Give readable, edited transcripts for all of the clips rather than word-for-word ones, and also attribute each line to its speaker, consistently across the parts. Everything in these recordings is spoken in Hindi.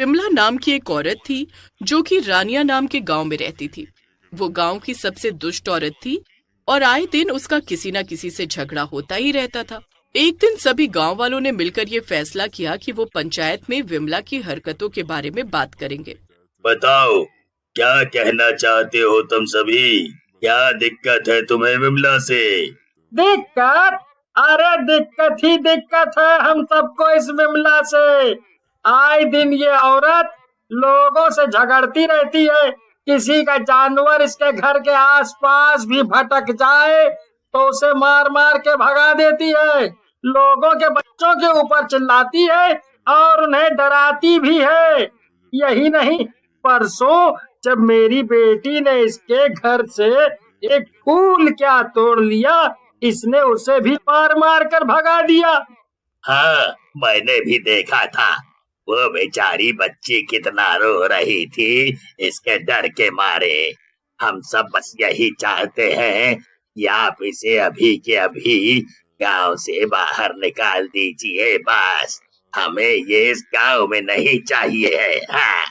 Speaker 1: विमला नाम की एक औरत थी जो कि रानिया नाम के गांव में रहती थी। वो गांव की सबसे दुष्ट औरत थी और आए दिन उसका किसी न किसी से झगड़ा होता ही रहता था। एक दिन सभी गांव वालों ने मिलकर ये फैसला किया कि वो पंचायत में विमला की हरकतों के बारे में बात करेंगे।
Speaker 2: बताओ, क्या कहना चाहते हो तुम सभी? क्या दिक्कत है तुम्हें विमला से?
Speaker 3: दिक्कत? अरे दिक्कत ही दिक्कत है हम सबको इस विमला से। आए दिन ये औरत लोगों से झगड़ती रहती है। किसी का जानवर इसके घर के आसपास भी भटक जाए तो उसे मार मार के भगा देती है। लोगों के बच्चों के ऊपर चिल्लाती है और उन्हें डराती भी है। यही नहीं, परसों जब मेरी बेटी ने इसके घर से एक फूल क्या तोड़ लिया, इसने उसे भी मार मार कर भगा दिया।
Speaker 2: हाँ, मैंने भी देखा था। वो बेचारी बच्ची कितना रो रही थी इसके डर के मारे। हम सब बस यही चाहते हैं कि आप इसे अभी के अभी गांव से बाहर निकाल दीजिए। बस हमें ये इस गांव में नहीं चाहिए है। हाँ।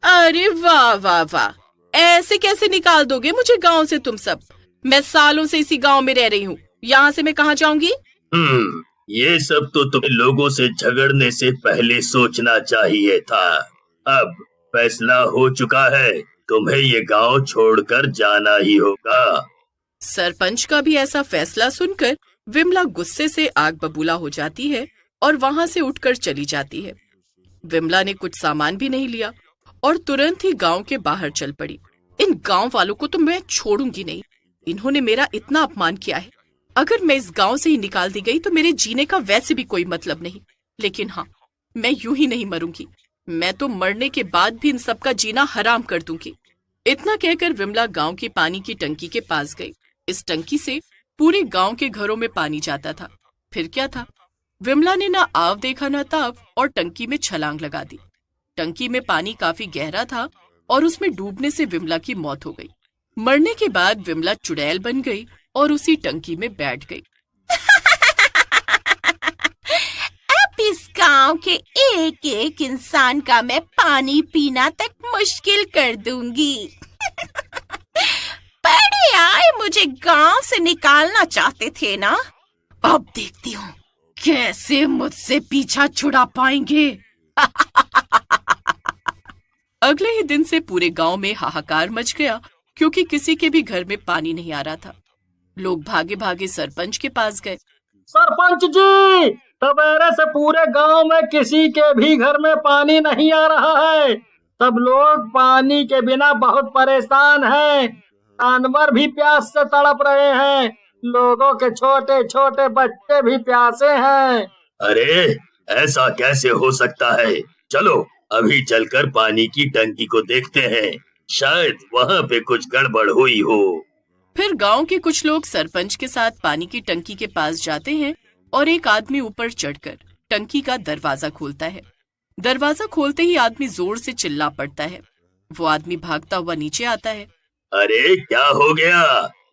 Speaker 1: अरे वाह वाह वाह, ऐसे कैसे निकाल दोगे मुझे गांव से तुम सब? मैं सालों से इसी गांव में रह रही हूँ, यहाँ से मैं कहाँ जाऊंगी?
Speaker 2: ये सब तो तुम्हें लोगों से झगड़ने से पहले सोचना चाहिए था। अब फैसला हो चुका है, तुम्हें ये गांव छोड़कर जाना ही होगा।
Speaker 1: सरपंच का भी ऐसा फैसला सुनकर विमला गुस्से से आग बबूला हो जाती है और वहां से उठकर चली जाती है। विमला ने कुछ सामान भी नहीं लिया और तुरंत ही गांव के बाहर चल पड़ी। इन गांव वालों को तो मैं छोड़ूंगी नहीं। इन्होंने मेरा इतना अपमान किया है। अगर मैं इस गांव से ही निकाल दी गई तो मेरे जीने का वैसे भी कोई मतलब नहीं। लेकिन हाँ, मैं यूं ही नहीं मरूंगी। मैं तो मरने के बाद भी इन सबका जीना हराम कर दूंगी। इतना कहकर विमला गांव की पानी की टंकी के पास गई। इस टंकी से पूरे गांव के घरों में पानी जाता था। फिर क्या था, विमला ने ना आव देखा ना ताव और टंकी में छलांग लगा दी। टंकी में पानी काफी गहरा था और उसमें डूबने से विमला की मौत हो गई। मरने के बाद विमला चुड़ैल बन गई और उसी टंकी में बैठ गई।
Speaker 4: अब इस गांव के एक एक इंसान का मैं पानी पीना तक मुश्किल कर दूंगी। बड़े आए मुझे गांव से निकालना चाहते थे ना, अब देखती हूँ कैसे मुझसे पीछा छुड़ा पाएंगे।
Speaker 1: अगले ही दिन से पूरे गांव में हाहाकार मच गया क्योंकि किसी के भी घर में पानी नहीं आ रहा था। लोग भागे भागे सरपंच के पास गए।
Speaker 3: सरपंच जी, सवेरे से पूरे गांव में किसी के भी घर में पानी नहीं आ रहा है। सब लोग पानी के बिना बहुत परेशान हैं। जानवर भी प्यास से तड़प रहे हैं। लोगों के छोटे छोटे बच्चे भी प्यासे हैं।
Speaker 2: अरे, ऐसा कैसे हो सकता है? चलो अभी चलकर पानी की टंकी को देखते हैं, शायद वहाँ पे कुछ गड़बड़ हुई हो।
Speaker 1: फिर गांव के कुछ लोग सरपंच के साथ पानी की टंकी के पास जाते हैं और एक आदमी ऊपर चढ़कर टंकी का दरवाजा खोलता है। दरवाजा खोलते ही आदमी जोर से चिल्ला पड़ता है। वो आदमी भागता हुआ नीचे आता है।
Speaker 2: अरे क्या हो गया?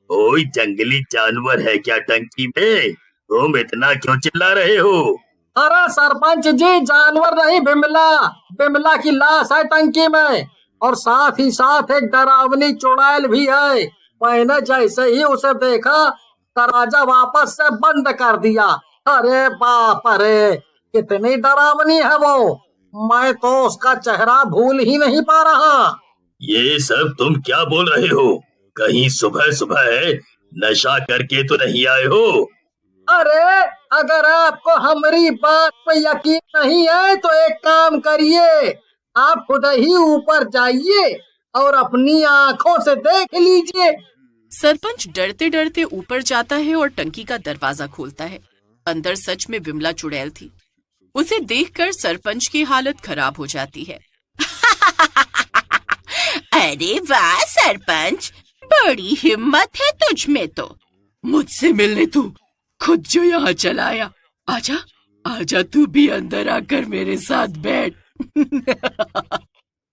Speaker 2: कोई जंगली जानवर है क्या टंकी में? तुम इतना क्यों चिल्ला रहे हो?
Speaker 3: अरे सरपंच जी, जानवर नहीं, बिमला की लाश है टंकी में और साथ ही साथ एक डरावनी चुड़ैल भी है। मैंने जैसे ही उसे देखा दरवाजा वापस से बंद कर दिया। अरे बाप रे, कितनी डरावनी है वो, मैं तो उसका चेहरा भूल ही नहीं पा रहा।
Speaker 2: ये सब तुम क्या बोल रहे हो? कहीं सुबह सुबह नशा करके तो नहीं आए हो?
Speaker 3: अरे अगर आपको हमारी बात पे यकीन नहीं है तो एक काम करिए, आप खुद ही ऊपर जाइए और अपनी आंखों से देख लीजिए।
Speaker 1: सरपंच डरते डरते ऊपर जाता है और टंकी का दरवाजा खोलता है। अंदर सच में विमला चुड़ैल थी। उसे देखकर सरपंच की हालत खराब हो जाती है।
Speaker 4: अरे वाह सरपंच, बड़ी हिम्मत है तुझ में तो।
Speaker 1: मुझसे मिलने तू खुद जो यहाँ चला आया। आजा आजा, तू भी अंदर आकर मेरे साथ बैठ।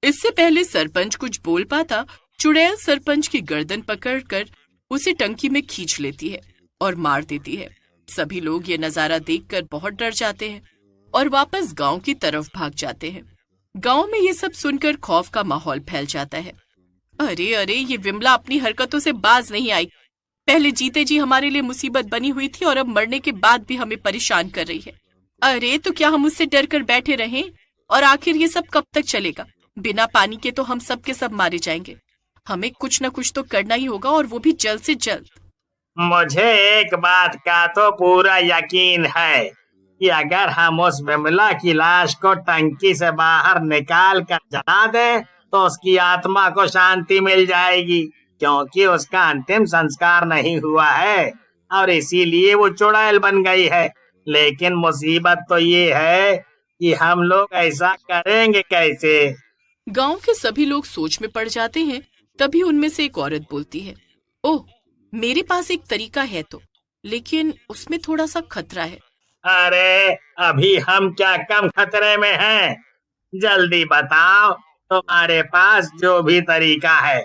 Speaker 1: इससे पहले सरपंच कुछ बोल पाता, चुड़ैल सरपंच की गर्दन पकड़कर उसे टंकी में खींच लेती है और मार देती है। सभी लोग ये नजारा देखकर बहुत डर जाते हैं और वापस गांव की तरफ भाग जाते हैं। गांव में ये सब सुनकर खौफ का माहौल फैल जाता है। अरे अरे, ये विमला अपनी हरकतों से बाज नहीं आई। पहले जीते जी हमारे लिए मुसीबत बनी हुई थी और अब मरने के बाद भी हमें परेशान कर रही है। अरे तो क्या हम उससे डर कर बैठे रहें? और आखिर ये सब कब तक चलेगा? बिना पानी के तो हम सब के सब मारे जाएंगे। हमें कुछ न कुछ तो करना ही होगा, और वो भी जल्द से जल्द।
Speaker 2: मुझे एक बात का तो पूरा यकीन है कि अगर हम उस विमला की लाश को टंकी से बाहर निकाल कर जला दें तो उसकी आत्मा को शांति मिल जाएगी, क्योंकि उसका अंतिम संस्कार नहीं हुआ है और इसीलिए वो चुड़ैल बन गई है। लेकिन मुसीबत तो ये है कि हम लोग ऐसा करेंगे कैसे?
Speaker 1: गांव के सभी लोग सोच में पड़ जाते हैं। तभी उनमें से एक औरत बोलती है, ओह, मेरे पास एक तरीका है तो, लेकिन उसमें थोड़ा सा खतरा है।
Speaker 2: अरे अभी हम क्या कम खतरे में हैं? जल्दी बताओ तुम्हारे पास जो भी तरीका है।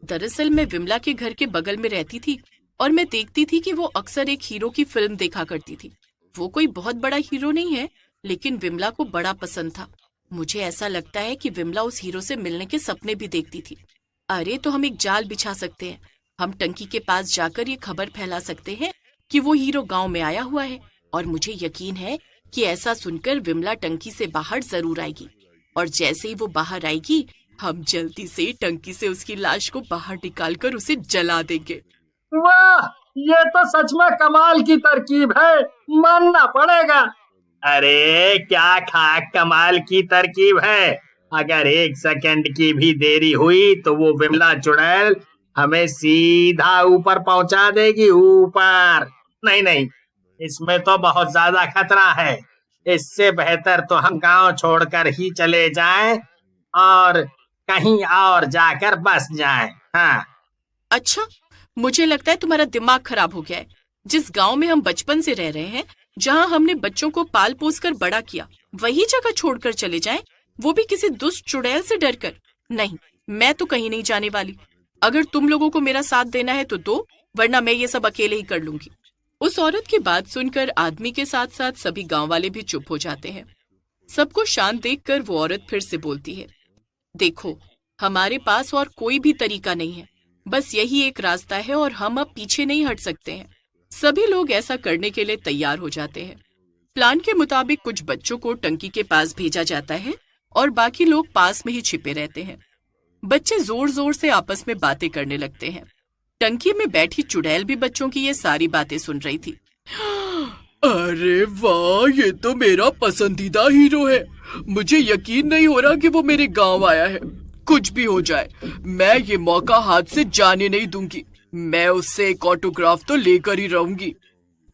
Speaker 1: दरअसल मैं विमला के घर के बगल में रहती थी और मैं देखती थी कि वो अक्सर एक हीरो की फिल्म देखा करती थी। वो कोई बहुत बड़ा हीरो नहीं है, लेकिन विमला को बड़ा पसंद था। मुझे ऐसा लगता है कि विमला उस हीरो से मिलने के सपने भी देखती थी। अरे तो हम एक जाल बिछा सकते हैं। हम टंकी के पास जाकर ये खबर फैला सकते हैं कि वो हीरो गांव में आया हुआ है, और मुझे यकीन है कि ऐसा सुनकर विमला टंकी से बाहर जरूर आएगी। और जैसे ही वो बाहर आएगी, हम जल्दी से टंकी से उसकी लाश को बाहर निकालकर उसे जला देंगे।
Speaker 3: वाह, ये तो सच में कमाल की तरकीब है, मानना पड़ेगा।
Speaker 2: अरे क्या खाक कमाल की तरकीब है। अगर 1 सेकंड की भी देरी हुई तो वो विमला चुड़ैल हमें सीधा ऊपर पहुंचा देगी, ऊपर। नहीं नहीं, इसमें तो बहुत ज्यादा खतरा है। इससे बेहतर तो हम गांव छोड़कर ही चले जाएं और कहीं और जाकर बस जाएं। हाँ।
Speaker 1: अच्छा, मुझे लगता है तुम्हारा दिमाग खराब हो गया है। जिस गांव में हम बचपन से रह रहे हैं, जहां हमने बच्चों को पाल पोस कर बड़ा किया, वही जगह छोड़कर चले जाएं, वो भी किसी दुष्ट चुड़ैल से डरकर? नहीं, मैं तो कहीं नहीं जाने वाली। अगर तुम लोगों को मेरा साथ देना है तो दो, वरना मैं ये सब अकेले ही कर लूंगी। उस औरत की बात सुनकर आदमी के साथ साथ सभी गांव वाले भी चुप हो जाते हैं। सबको शांत देखकर वो औरत फिर से बोलती है, देखो, हमारे पास और कोई भी तरीका नहीं है, बस यही एक रास्ता है और हम अब पीछे नहीं हट सकते हैं। सभी लोग ऐसा करने के लिए तैयार हो जाते हैं। प्लान के मुताबिक कुछ बच्चों को टंकी के पास भेजा जाता है और बाकी लोग पास में ही छिपे रहते हैं। बच्चे जोर जोर से आपस में बातें करने लगते हैं। टंकी में बैठी चुड़ैल भी बच्चों की ये सारी बातें सुन रही थी।
Speaker 5: अरे वाह, ये तो मेरा पसंदीदा हीरो है। मुझे यकीन नहीं हो रहा कि वो मेरे गांव आया है। कुछ भी हो जाए, मैं ये मौका हाथ से जाने नहीं दूंगी। मैं उससे एक ऑटोग्राफ तो लेकर ही रहूंगी।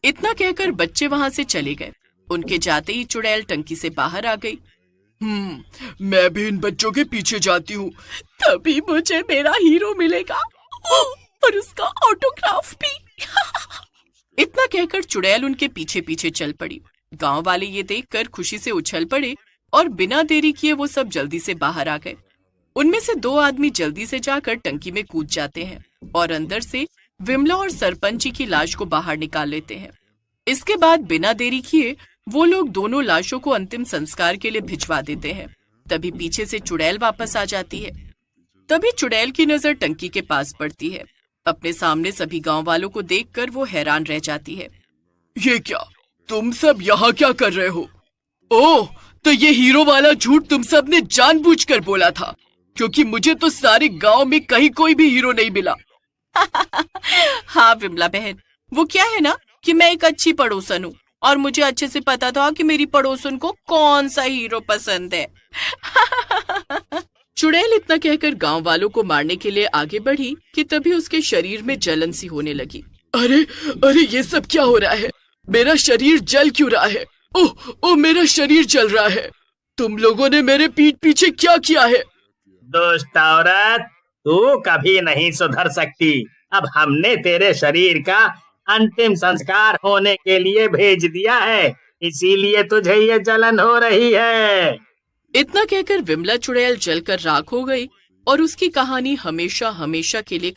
Speaker 1: इतना कहकर बच्चे वहां से चले गए। उनके जाते ही चुड़ैल टंकी से बाहर आ गई।
Speaker 5: मैं भी इन बच्चों के पीछे जाती हूँ,
Speaker 1: तभी मुझे मेरा हीरो मिलेगा और उसका ऑटोग्राफ भी। इतना कहकर चुड़ैल उनके पीछे पीछे चल पड़ी। गांव वाले ये देखकर खुशी से उछल पड़े और बिना देरी किए वो सब जल्दी से बाहर आ गए। उनमें से 2 आदमी जल्दी से जाकर टंकी में कूद जाते हैं और अंदर से विमला और सरपंच जी की लाश को बाहर निकाल लेते हैं। इसके बाद बिना देरी किए वो लोग दोनों लाशों को अंतिम संस्कार के लिए भिजवा देते हैं। तभी पीछे से चुड़ैल वापस आ जाती है। तभी चुड़ैल की नजर टंकी के पास पड़ती है। अपने सामने सभी गांव वालों को देखकर वो हैरान रह जाती है।
Speaker 5: ये क्या, तुम सब यहाँ क्या कर रहे हो? ओह, तो ये हीरो वाला झूठ तुम सब ने जानबूझकर बोला था, क्योंकि मुझे तो सारे गांव में कहीं कोई भी हीरो नहीं मिला।
Speaker 1: हाँ विमला बहन, वो क्या है ना कि मैं एक अच्छी पड़ोसन हूँ और मुझे अच्छे से पता था कि मेरी पड़ोसन को कौन सा हीरो पसंद है। चुड़ैल इतना कहकर गांव वालों को मारने के लिए आगे बढ़ी कि तभी उसके शरीर में जलन सी होने लगी।
Speaker 5: अरे अरे, ये सब क्या हो रहा है? मेरा शरीर जल क्यों रहा है? ओह, मेरा शरीर जल रहा है। तुम लोगों ने मेरे पीठ पीछे क्या किया है?
Speaker 2: दुष्ट औरत, तू कभी नहीं सुधर सकती। अब हमने तेरे शरीर का अंतिम संस्कार होने के लिए भेज दिया है, इसीलिए तुझे ये जलन हो रही है।
Speaker 1: इतना कहकर विमला चुड़ैल जलकर राख हो गई और उसकी कहानी हमेशा हमेशा के लिए